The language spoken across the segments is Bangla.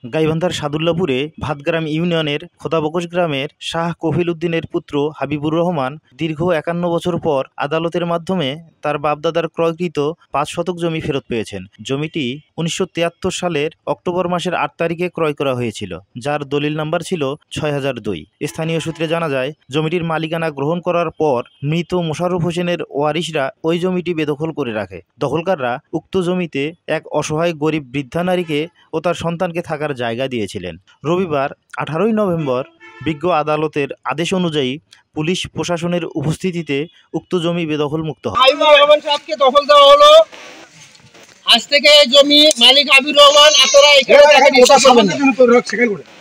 গাইবান্ধার সাদুল্লাপুরে ভাতগ্রাম ইউনিয়নের খোদাবকশ গ্রামের শাহ কফিল উদ্দিনের পুত্র হাবিবুর রহমান দীর্ঘ 51 বছর পর আদালতের মাধ্যমে তার বাপদাদার ক্রয়কৃত 5 শতক জমি ফেরত পেয়েছেন। জমিটি 1973 সালের অক্টোবর মাসের 8 তারিখে ক্রয় করা হয়েছিল, যার দলিল নাম্বার ছিল 6002। স্থানীয় সূত্রে জানা যায়, জমিটির মালিকানা গ্রহণ করার পর মৃত মোশাররফ হোসেনের ওয়ারিশরা ওই জমিটি বেদখল করে রাখে। দখলকাররা উক্ত জমিতে এক অসহায় গরিব বৃদ্ধা নারীকে ও তার সন্তানকে থাকার জায়গা দিয়েছিলেন। রবিবার 18 নভেম্বর বিজ্ঞ আদালতের আদেশ অনুযায়ী পুলিশ প্রশাসনের উপস্থিতিতে উক্ত জমি বেদখল মুক্ত হয়। দখল দেওয়া হলো। আজ থেকে জমি মালিক হাবিবুর রহমান। আপনারা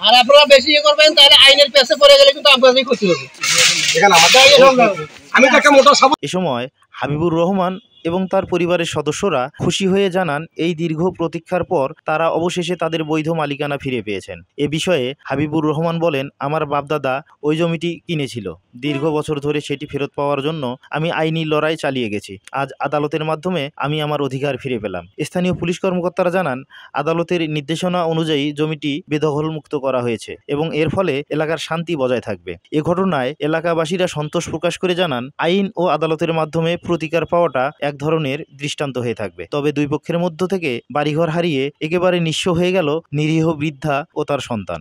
আর আপনারা বেশি করবেন, তাহলে আইনের পেছে পড়ে গেলে কিন্তু আপনাদের ক্ষতি হবে। এ সময় হাবিবুর রহমান এবং তার পরিবারের সদস্যরা খুশি হয়ে জানান, এই দীর্ঘ প্রতীক্ষার পর তারা অবশেষে তাদের বৈধ মালিকানা ফিরে পেয়েছেন। এ বিষয়ে হাবিবুর রহমান বলেন, আমার বাপদাদা ওই জমিটি কিনেছিল। দীর্ঘ বছর ধরে সেটি ফেরত পাওয়ার জন্য আমি আইনি লড়াই চালিয়ে গেছি। আজ আদালতের মাধ্যমে আমি আমার অধিকার ফিরে পেলাম। স্থানীয় পুলিশ কর্মকর্তারা জানান, আদালতের নির্দেশনা অনুযায়ী জমিটি বেদখল মুক্ত করা হয়েছে এবং এর ফলে এলাকার শান্তি বজায় থাকবে। এ ঘটনায় এলাকাবাসীরা সন্তোষ প্রকাশ করে জানান, আইন ও আদালতের মাধ্যমে প্রতিকার পাওয়াটা এক ধরনের দৃষ্টান্ত হয়ে থাকবে। তবে দুই পক্ষের মধ্য থেকে বাড়িঘর হারিয়ে একেবারে নিঃস্ব হয়ে গেল নিরীহ বৃদ্ধা ও তার সন্তান।